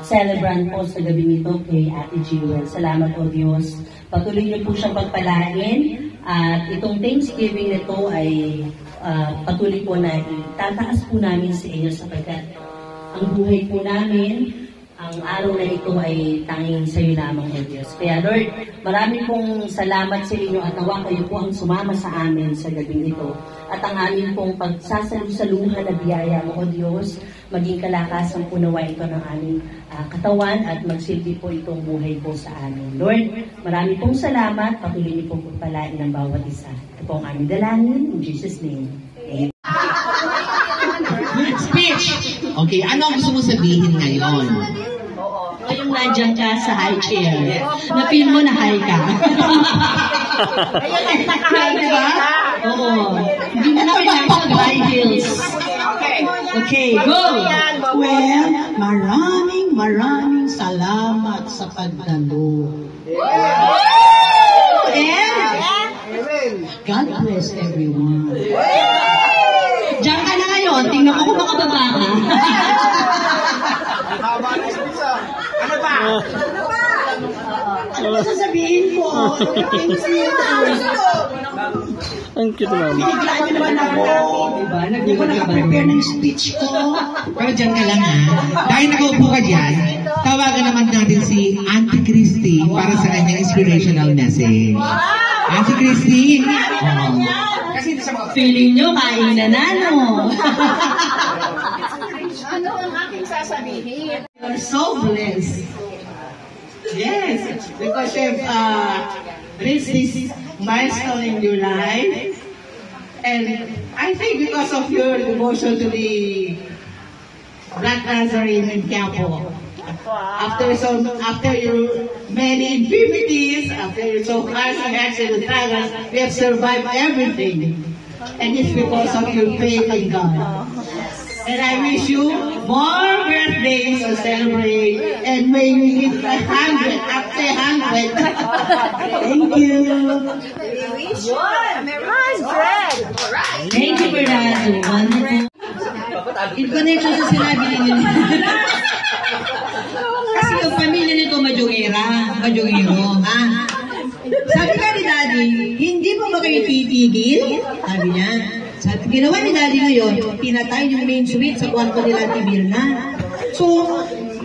celebrant po sa gabi nito kay Ate Jewel. Salamat po Diyos. Patuloy niyo po siyang pagpalain at itong Thanksgiving nito ay patuloy po na itataas po namin sa inyo sapagkat ang buhay po namin, ang araw na ito ay tanging sa iyo lamang o Diyos. Kaya Lord, marami pong salamat sa inyo at nawa kayo po ang sumama sa amin sa gabing ito. At ang amin pong pagsasalusaluhan na biyaya mo o Diyos, maging kalakasan po nawa ito ng aming katawan at magsilbi po itong buhay po sa amin. Lord, marami pong salamat, patuloy niyo pong pagpalain ng bawat isa. Ito po ang aming dalangin, in Jesus' name. Amen. Speech! Okay, ano ang gusto mo sabihin ngayon? Ngayong nandiyan ka sa high chair, na-feel mo na high ka. Ayun, naka-high diba? Oo. Hindi mo na kailangan sa high heels. Okay, go! Well, maraming salamat sa pagdalo. And God bless everyone. Diyan ka na ngayon, tingnan ko kung makababa ka. Ano ba? Ano ba sasabihin ko? Ang cute naman. Biniglaan niyo naman ako. Diba? Hindi ko nakaprepare ng speech ko. Pero dyan ka lang ha. Dahil nakaupo ka dyan, tawagan naman natin si Auntie Christy para sa kanyang inspirational message. Auntie Christy. Feeling nyo, kainan na, no? Ano ang aking sasabihin? You're so blessed. Yes, because you've reached this milestone in your life. And I think because of your devotion to the Black Nazarene in Quiapo. After your many infirmities, after your so harsh and struggles, we have survived everything. And it's because of your faith in God. And I wish you more birthdays to celebrate, and may you live 100 after 100. Thank you. Thank you for that. Wonderful. In connection sa sinabi ninyo. Kasi yung pamilya nito Majongero, ha? Sabi ka ni Daddy, hindi pa ba kayo titigil? Sabi niya. Ginawa ni Daddy ngayon, pinatay yung main switch sa kwarto nila Timirna. So,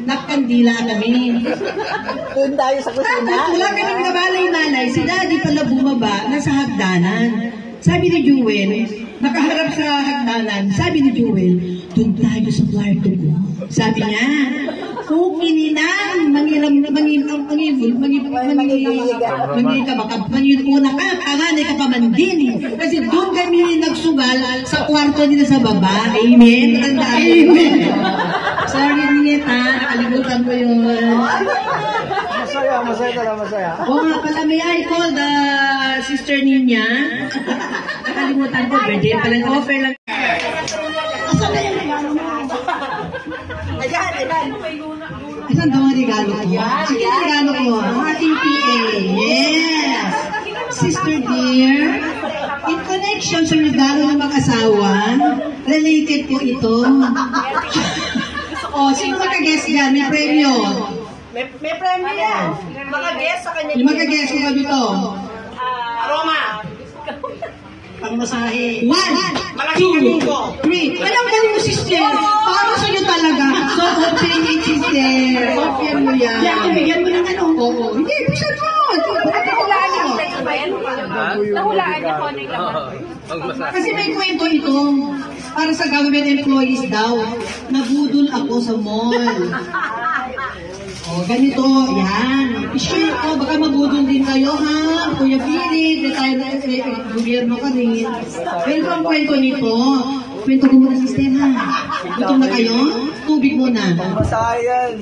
nakandila kami. Doon tayo sa kusina. Tapos wala kami nabalay-malay. Si Daddy pala bumaba, nasa hagdanan. Sabi ni Jewel, nakaharap sa hagdanan, sabi ni Jewel, doon tayo sa kwarto ko. Sabi niya, okay ninang, manginguna ka, panganay ka pa man din. Kasi doon kami nagsugal sa kwarto nila sa baba. Amen. Amen. Sorry, Nita, nakalimutan ko yun. Masaya talaga, masaya. Oo nga pala, may I call the sister niya. Nakalimutan ko, birthday pala, offer lang. Asan na yung regalo mo? Ayan. Asan daw ang regalo ko? Sige, regalo ko. Ang ating PA. Yes. Sister dear, in connection sa regalo ng mag-asawa, related po ito. O, sino maka-guess dyan? May premyo. May premyo yan. Maka-guess sa kanya. Yung maka-guess ko kami ito. Aroma. Pangmasahe. 1, 2, 3. Alam mo mo, sister. Para sa'yo talaga. So, open it, sister. Open mo yan. Yan, bigyan mo ng ano. Oo. Hindi, bisa mo. Nahulaan niya kung ano yung laman. Kasi may kwento ito. Para sa government employees daw. Nabudol ako sa mall. O, ganito, yan. I-share ko, baka mabudol din kayo, ha? Kuya Philip, retired na gobyerno ka rin. Pero ang kwento nito, kwento ko muna, sister, ha? Gutom na kayo? Tubig muna.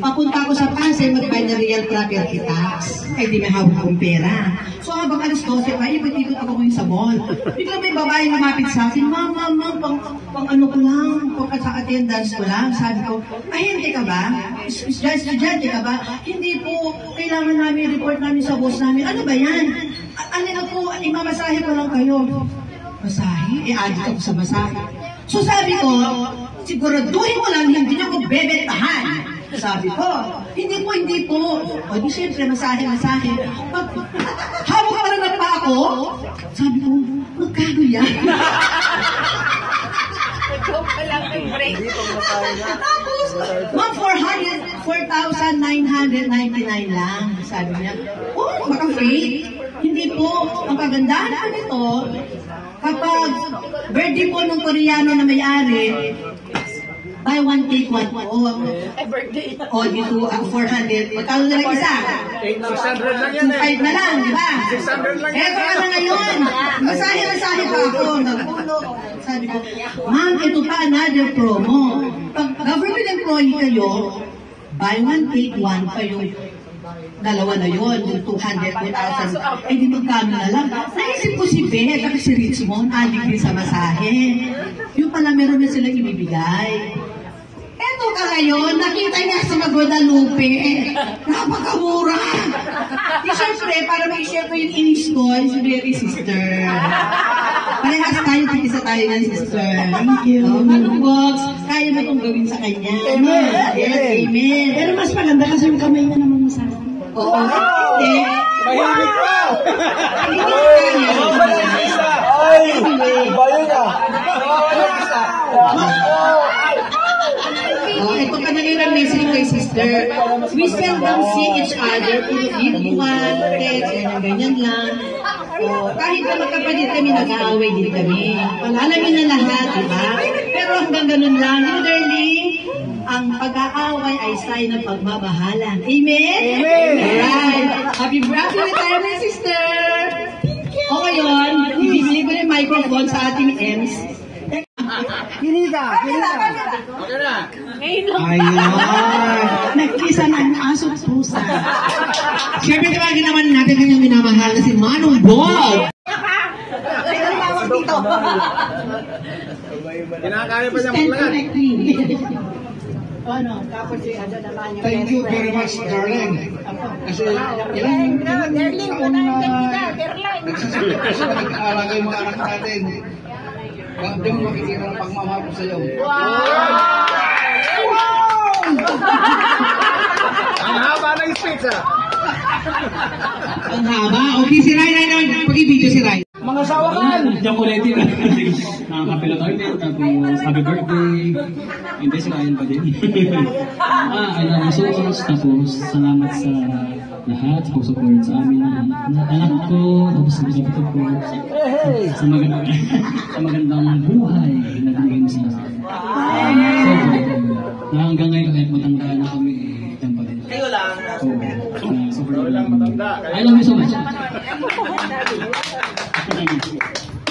Papunta ko sa Pasay, mag-buy na real property tax. Ay, di may hawak akong pera. So, habang alas 12, ikot ako sa mall. Bigla may babae lumapit sa akin, ma'am, pang ano ko lang, pang sa attendance ko lang. Sabi ko, ahente ka ba? Estudyante ka ba? Hindi po, kailangan namin report namin sa boss namin. Ano ba yan? Imamasahe ko lang kayo. Masahe? Addict ako sa masahe. So sabi ko, siguraduhin mo lang hindi niyo ko bebentahan. Sabi ko, hindi po. O di syempre, masahe. Habang paranak pa ako, sabi ko, magkano yan? Tapos, mga 4,999 lang. Sabi niya, oh, baka free. Hindi po. Ang kagandahan po nito, kapag birthday po ng Koreano na may-ari, buy one take one po. O dito, ang 400. Magkano na lang isa? 600 lang yan 5 na lang, di ba? 600 lang yan. Eto ka na ngayon. Masahe pa ako. Nagpulo. Sabi ko, ma'am, ito pa another promo. Pag government employee kayo, buy one take one pa yung dalawa na yun, yung 200,000. Eh, di magkano na lang. Naisip ko si Beth at si Richmond, adik din sa masahe. Yung pala meron na silang ibibigay. Eto ka ngayon, nakita niya sa Guadalupe. Napakamura. Di syempre, para mag-share ko yung inis ko, si Berry sister. Parehas tayo, tikisa tayo ng sister. Thank you. Anong box? Kaya mo itong gawin sa kanya. Amen. Yes, amen. Pero mas maganda kasi yung kamay niya naman masahe. Oo. Hindi. Mahilig ka! Ito ka na rin ang message kay sister. We seldom see each other to give one, text, ganyan lang. Kahit na magkapatid kami, nag-aaway din kami. Alamin na lahat, diba? Pero hanggang ganun lang, darling, ang pag-aaway ay sign ng pagmamahalan. Amen? Amen! Alright. Happy retirement, sister! O ngayon, ibibigay ko yung microphone sa ating Ems. Ginida. Okay na. Ayun! Nagkisa ng aso pusa. Siyempre, tawagin naman natin kanyang minamahal na si Manong Bob! Kinakaya pa niya maglagan. Ano, tapos si Ada naman yung... Thank you very much, darling. Kasi ilang taon na nagsasakit kasi nag-aalala yung mga anak natin. Diyan mo makikita ang pagmamahal ko sa iyo. Ang haba ng speech ah. Ang haba. Okay, si Ray naman. Pag-ibigyo si Ray. Mga sawakan! Diyan ko ulit yun. Happy retirement, tapos happy birthday. Hindi, sinayan pa din. I love you so much. Tapos salamat sa lahat, sa support sa amin. Anak ko, tapos sa kapatid ko. Sa magandang buhay na binigay mo sa akin. So, hanggang ngayon, kahit matanda na kami, diyan pa din. Kayo lang. Super I love you so much.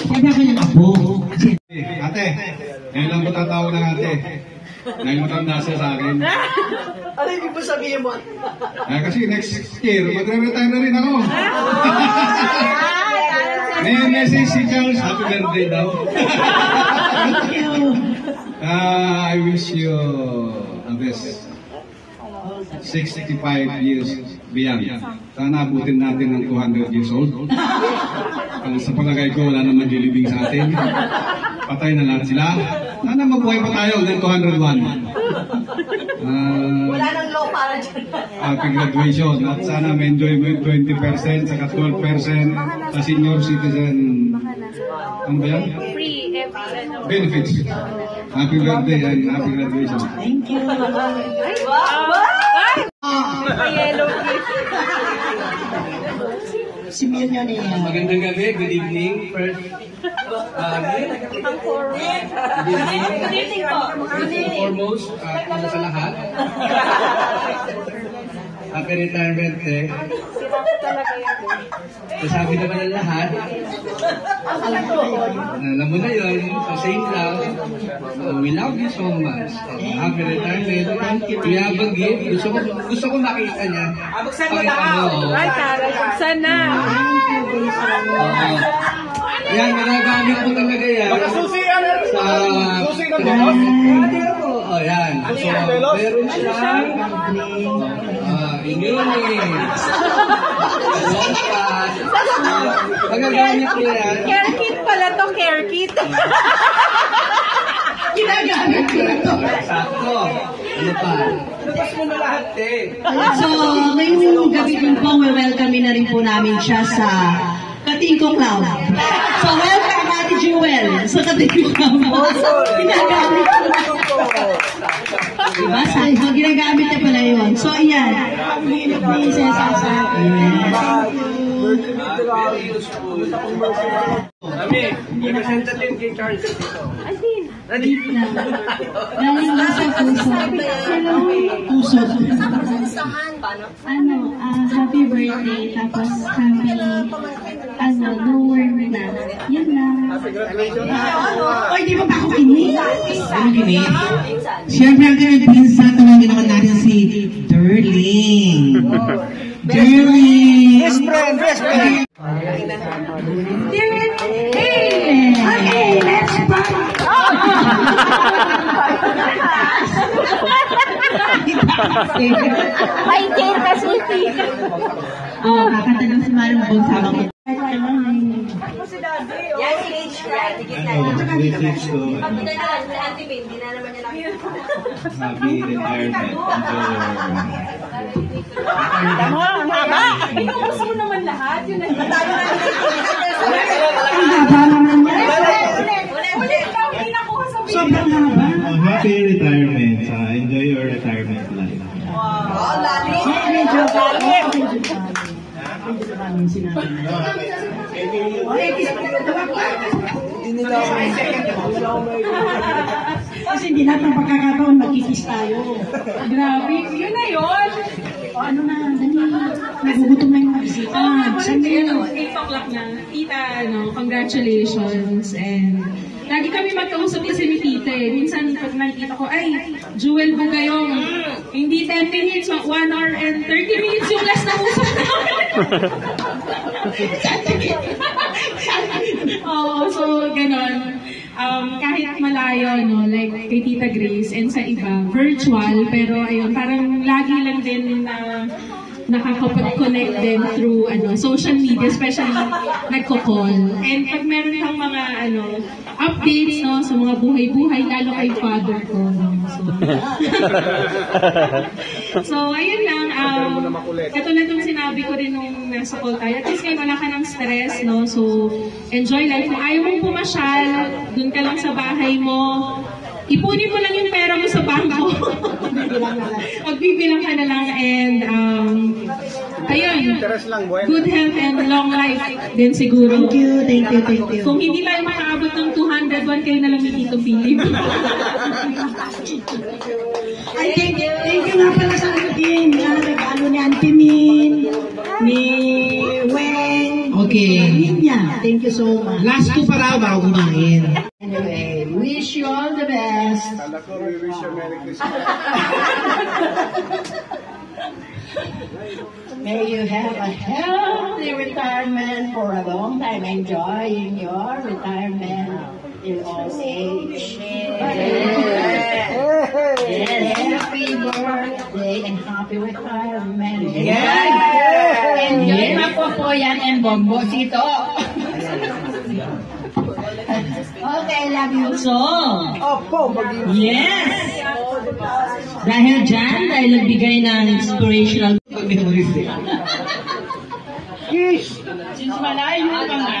Sabi ako niyang apo. Ate, ngayon lang ko tatawag ng ate. Ngayon matanda siya sa akin. Ano yung ibig sabihin mo? Kasi next year, magre-retire na rin ako. May message si Charles, happy birthday daw. I wish you the best. 65 years beyond. Sana abutin natin ng 200 years old. Sa palagay ko, wala naman dilibing sa atin. Patay na lahat sila. Sana mabuhay pa tayo ng 201. Wala nang law para dyan. Happy graduation. At sana ma-enjoy mo yung 20%, saka 12% sa senior citizen. Ano ba yan? Free every Benefits. Happy birthday and happy graduation. Thank you. yellow Si Mirna niya. Magandang gabi, good evening. First, good evening foremost, sa lahat. Happy retirement eh. Sabi naman ng lahat. Alam mo na yun, so same lang. So, we love you so much. Happy retirement. We have a gift. Gusto ko makita niya. Sana. Yan, magagamit ko talaga yan. Susi ng boss. Oh, yan. So, meron siyang inunits. Magagamit ko yan. Care kit pala to, care kit. Ginagamit ko ito. Sakto. Ano pa? Labas mo na lahat eh. So, ngayong gabi din po, welcome na rin po namin siya sa Katingko Club. So, welcome, Ate Jewel, sa Katingko Club. Ginagamit ko. Diba? So, ginagamit niya pala yun. So, ayan. Hindi siya sa Very useful. Kami, representative kay Charles dito. Galing na sa puso. Puso. Happy birthday, tapos happy, no work na. Yun lang. Happy graduation. Oy, di ba pa ako kinig? Ano gini? Siyempre, ang kanyang pinsan, tawagin naman natin si Darling. Darling! Best friend, best friend. Okay, let's party! May date na city. Kakanta lang si Marong Bong sama ko. Yan, si H. Brad. Message ko. Pagpunta na lang, si Auntie May, hindi na naman niya nakita. Happy retirement. Tama, ang haba. Pinukus mo naman lahat. Yun ang Ang haba naman yan. ulit. Hindi nakuha sa video. Sobrang haba. Happy retirement. Enjoy your retirement life. Medyo maraming sinabi. Kasi hindi lahat ng pagkakataon magkikis tayo. Grabe. Yun na yun. O ano na, nagugutom na yung mga bisita. Sunday, 8 o'clock na. Tita, congratulations. And lagi kami magkausap kasi ni Tita eh. Minsan pag nakikita ko, ay, Jewel Bugayong. Hindi 10 minutes, 1 hour and 30 minutes yung last na usap namin. Oo, so ganon. Kahit malayo, like kay Tita Grace and sa iba, virtual, pero ayun, parang lagi lang din na nakakapag-connect din through social media, especially nagko-call. And pag meron kang mga updates sa mga buhay-buhay, lalo kay father ko. So ayun lang, katulad ng sinabi ko rin nung nasa call tayo, at least ngayon wala ka ng stress, so enjoy life. Kung ayaw mong pumasyal, dun ka lang sa bahay mo, ipunin mo lang yung pera mo sa bangko. Magbibilang ka na lang and ayun, good health and long life din siguro. Thank you. Kung hindi tayo makaabot ng 200, 1 kayo na lang ni Tito Philip. Ay, thank you nga pala sa din. Regalo ni Auntie Min, ni Weng. Okay. Niya. Thank you so much. Last two para bago kumain. Anyway, wish you all the best. Kala ko, we wish you Merry Christmas. May you have a healthy retirement for a long time, enjoying your retirement in old age. Yes. Happy birthday and happy retirement. Enjoy na po yan and bombosito. Okay, love you so. Yes! Dahil dyan, dahil nagbigay ng inspirational memories. Since malayo ka na,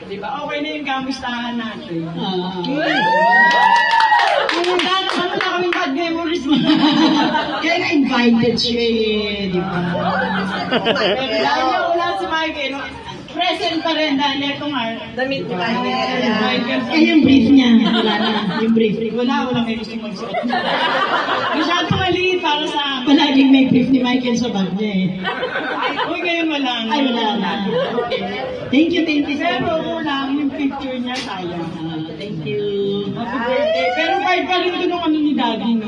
di ba, okay na yung kamustahan natin. Ano na kaming bad memories mo? Kaya na-invited siya di ba? Pero dahil na wala si Michael, present pa rin dahil ito nga. Damit ni Michael. Eh, yung brief niya, wala na. Yung brief. Wala may gusto magsuot. Masyado maliit para sa akin. Palaging may brief ni Michael sa bag niya Uy, ngayon wala na. Ay, wala na. Thank you. Pero lang yung picture niya, sayang. Thank you. Happy birthday. Pero kahit pa rin ito nung ni Daddy, no?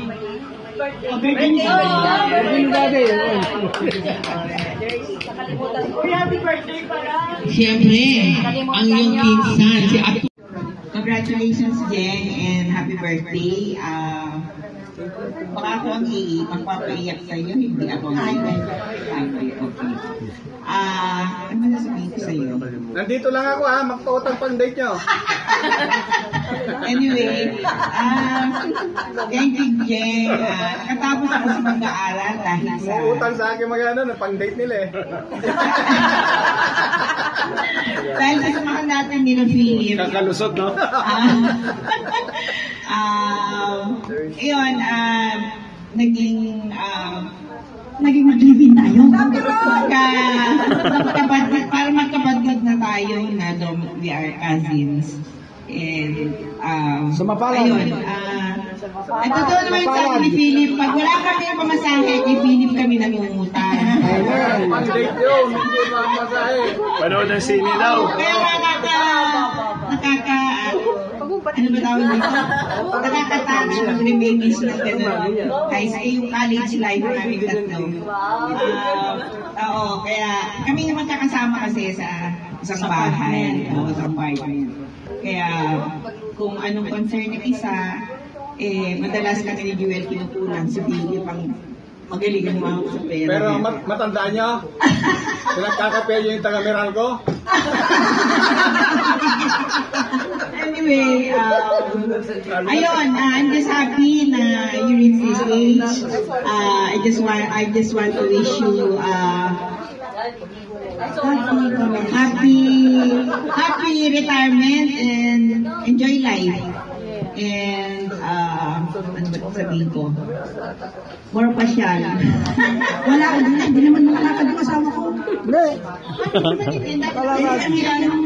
Happy birthday. Uy, happy birthday pala. Siyempre, ang iyong pinsan, si Ato. Congratulations, Jen, and happy birthday. Baka ako ang magpapaiyak sa'yo, hindi ako ang iiyak. Okay. Ano na sabihin ko sa'yo? Nandito lang ako ha, magpautang pang date nyo. Anyway, thank you, Jeng. Nakatapos ako sa pag-aaral dahil sa... Utang sa akin magano, pang date nila eh. Dahil sa samahan natin ni Philip. Kakalusot, no? Ayun, naging mag-live-in tayo. Para magkapatid na tayo na we are cousins. And, ayun, totoo naman sa ni Philip, pag wala kami ang pamasahe, kay Philip kami nangungutang. Pang date yun, hindi mamasahe. Panood ng sine daw. Kaya ano ba tawag dito? Nakakatouch mag-reminis ng gano'n. Yung college life namin tatlo. Oo, kaya kami naman kakasama kasi sa isang bahay. Sa apartment. Kaya kung anong concern ng isa, madalas kami ni Jewel kinukunan si Billy pang magaling ang mga sa pera. Pero matandaan nyo, pinagkakapel yung taga-meral ko. Anyway, ayun, I'm just happy na you reach this age. I just want to wish you happy retirement and enjoy life. And ano ba sabihin ko? More pasyal. Wala, hindi naman nakalakad yung kasama ko. Hindi.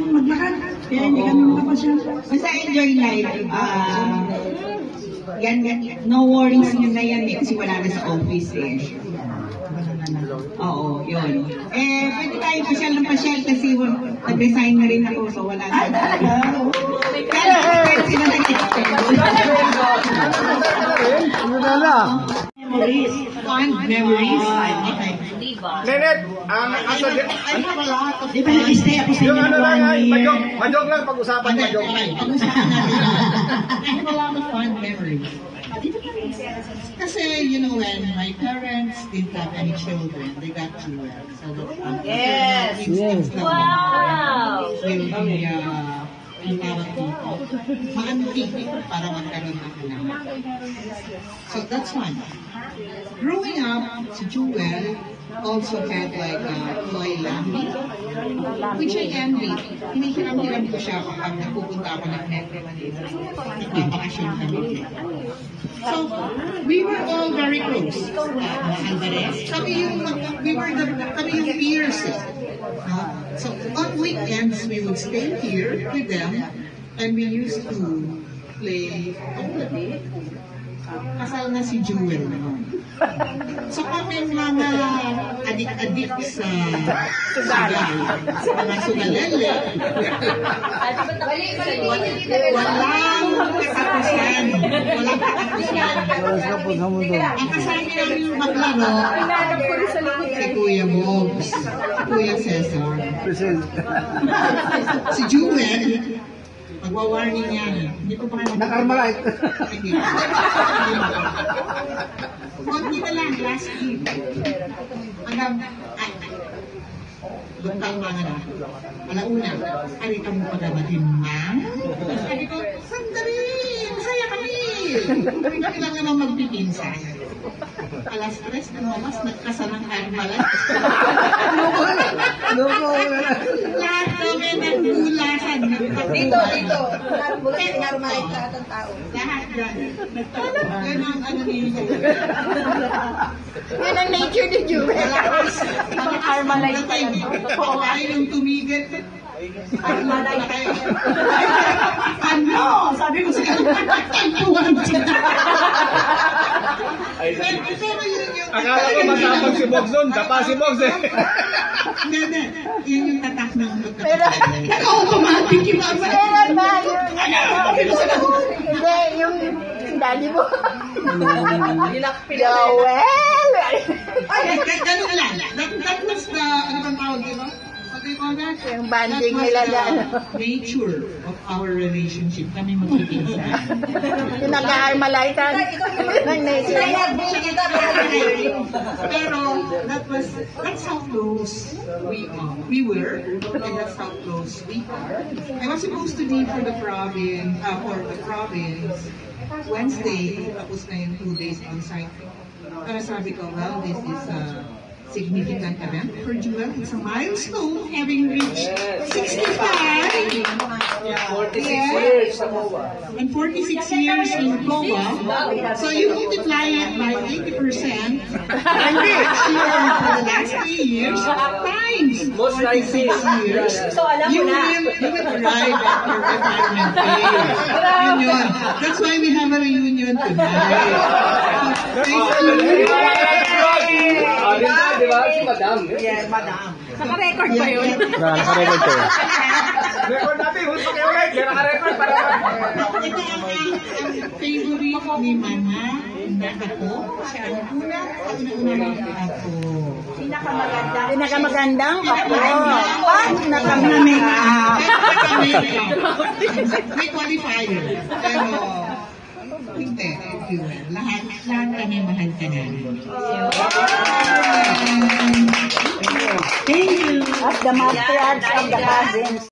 Maglakad. Kaya hindi kami makapasyal. Basta enjoy life. No worries nyo na yan kasi wala na sa office eh. Oo, yun. Pwede tayo pasyal ng pasyal kasi nag-resign na rin ako so wala na. Kaya sila nag-extend. Fond memories. Nenet, I have a lot of... Di ba nag-stay ako sa yung inyo ano lang, 1 year? majok lang pag-usapan, majok. Pag-usapan natin. I have a lot of fond memories. Kasi, you know, when my parents didn't have any children, they got children. So, Yes. Wow! Will be, ang tawag dito, maantig para magkaroon ng anak. So, that's one. Growing up, si Jewel also had like Chloe Lambi, which I envy. Hinihiram-hiram ko siya kapag napupunta ako ng Metro Manila. Nagpapakasyon kami. So, we were all very close. Alvarez, kami yung peers. So, on weekends, we would stay here with them and we used to play kasal na si Jewel naman. So kami mga adik-adik sa sugal, mga sugalele. Walang katapusan. Ang kasama namin yung maglaro, si Kuya Bobs, si Kuya Cesar. Si Jewel, magwa-warning yan. Hindi ko pa kayo Nakarmalite. Konti na lang, last week. Hanggang, luntang mga na. Alauna, arita mo pagamatin, ma'am. Sabi ko, sandali, masaya kami. Kami lang naman magpipinsan. Alas 3 ng mamas, nagkasanang Carmelite. Lahat kami nagbulasan. Dito. Carmelite ka atong tao. Lahat yan. Ganun ano nila. Yan ang nature ni Jewel. Carmelite pa yan. Oo, ayaw yung tumigil. Ano? Sabi ko sa kanila, Akala ko matapag si Bogs doon, dapa si Bogs eh. Hindi. Yan yung tatak ng automatic yung mga. Hindi, yung daddy mo. Joel! Ay, ganun lang. That was the, ano bang tawag dito? What do you call that, Yung banding nila dyan. nature of our relationship. Kami magpipinsan. Pinag-aarmalay ka ng nature. Pero that's how close we were, and that's how close we are. I was supposed to leave for the province, Wednesday, tapos na yung 2 days on site. Pero sabi ko, well, this is a significant event for Jewel. It's a milestone, having reached 65. 46 years sa COA. And 46 years in COA. So you multiply it by 80%. And next year, for the last 3 years, times 46 years. You will arrive at your retirement age. Yun. That's why we have a reunion tonight. Thank you. Di ba? Si Madam. Yeah, madam. Naka-record ba yun? Naka-record ko. Record natin. Huwag kayo ulit. Naka-record para Ito ang favorite ni Mama na ako. Siya ang una-unang ako. Pinakamagandang kapo. Naka-make-up. May qualifier. Pero, hindi. Lahat kami mahal ka namin. Thank you. At the matriarchs of the cousins.